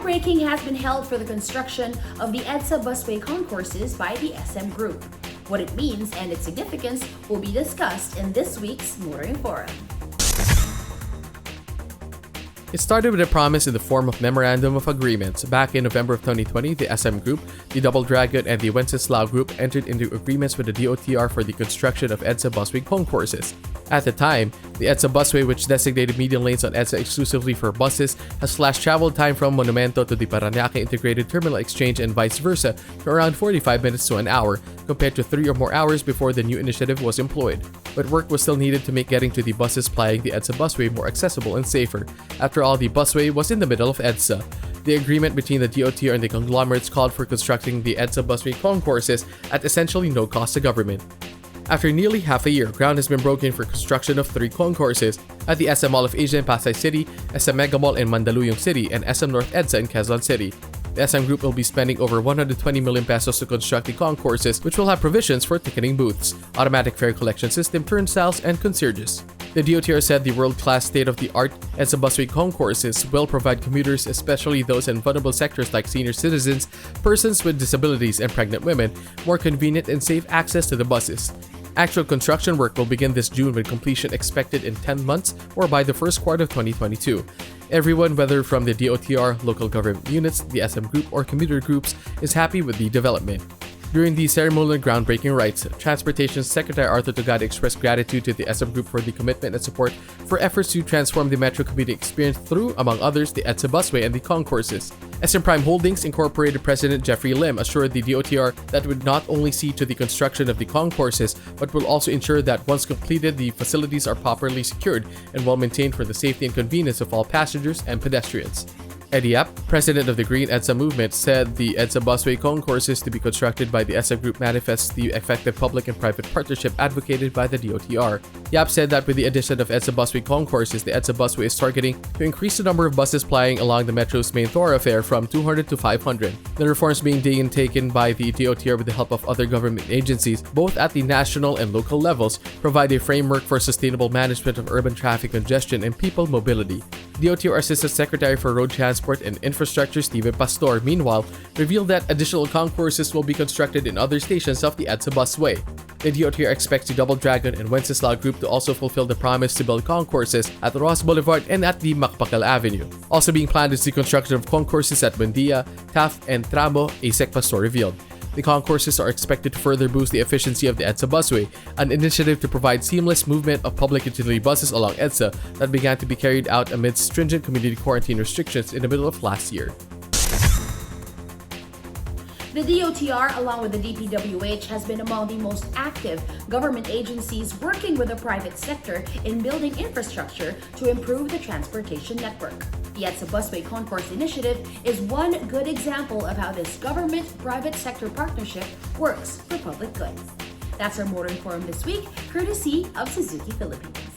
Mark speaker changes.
Speaker 1: Groundbreaking has been held for the construction of the EDSA Busway Concourses by the SM Group. What it means and its significance will be discussed in this week's Motoring Forum.
Speaker 2: It started with a promise in the form of Memorandum of Agreements. Back in November of 2020, the SM Group, the Double Dragon, and the Wenceslao Group entered into agreements with the DOTR for the construction of EDSA Busway Concourses. At the time, the EDSA Busway, which designated median lanes on EDSA exclusively for buses, has slashed travel time from Monumento to the Parañaque Integrated Terminal Exchange and vice versa to around 45 minutes to an hour, compared to 3 or more hours before the new initiative was employed. But work was still needed to make getting to the buses plying the EDSA Busway more accessible and safer. After all, the busway was in the middle of EDSA. The agreement between the DOTR and the conglomerates called for constructing the EDSA Busway Concourses at essentially no cost to government. After nearly half a year, ground has been broken for construction of 3 concourses at the SM Mall of Asia in Pasay City, SM Mega Mall in Mandaluyong City, and SM North EDSA in Quezon City. The SM Group will be spending over 120 million pesos to construct the concourses, which will have provisions for ticketing booths, automatic fare collection system, turnstiles, and concierges. The DOTR said the world-class state-of-the-art EDSA Busway Concourses will provide commuters, especially those in vulnerable sectors like senior citizens, persons with disabilities, and pregnant women, more convenient and safe access to the buses. Actual construction work will begin this June with completion expected in 10 months or by the first quarter of 2022. Everyone, whether from the DOTR, local government units, the SM Group, or commuter groups, is happy with the development. During the ceremonial groundbreaking rites, Transportation Secretary Arthur Tugada expressed gratitude to the SM Group for the commitment and support for efforts to transform the metro commuting experience through, among others, the EDSA Busway and the concourses. SM Prime Holdings Incorporated President Jeffrey Lim assured the DOTR that would not only see to the construction of the concourses, but will also ensure that once completed, the facilities are properly secured and well maintained for the safety and convenience of all passengers and pedestrians. Eddie Yap, president of the Green EDSA movement, said the EDSA Busway Concourses to be constructed by the EDSA Group manifests the effective public and private partnership advocated by the DOTR. Yap said that with the addition of EDSA Busway Concourses, the EDSA Busway is targeting to increase the number of buses plying along the metro's main thoroughfare from 200 to 500. The reforms being taken by the DOTR with the help of other government agencies, both at the national and local levels, provide a framework for sustainable management of urban traffic congestion and people mobility. DOTR Assistant Secretary for Road Transport and Infrastructure Steven Pastor, meanwhile, revealed that additional concourses will be constructed in other stations of the EDSA Busway. The DOTR expects the Double Dragon and Wenceslao Group to also fulfill the promise to build concourses at Ross Boulevard and at the Macpacal Avenue. Also being planned is the construction of concourses at Buendia, Taft, and Tramo, ASEC Pastor revealed. The concourses are expected to further boost the efficiency of the EDSA Busway, an initiative to provide seamless movement of public utility buses along EDSA that began to be carried out amidst stringent community quarantine restrictions in the middle of last year.
Speaker 1: The DOTR, along with the DPWH, has been among the most active government agencies working with the private sector in building infrastructure to improve the transportation network. The EDSA Busway Concourse Initiative is one good example of how this government-private sector partnership works for public good. That's our Motoring Forum this week, courtesy of Suzuki Philippines.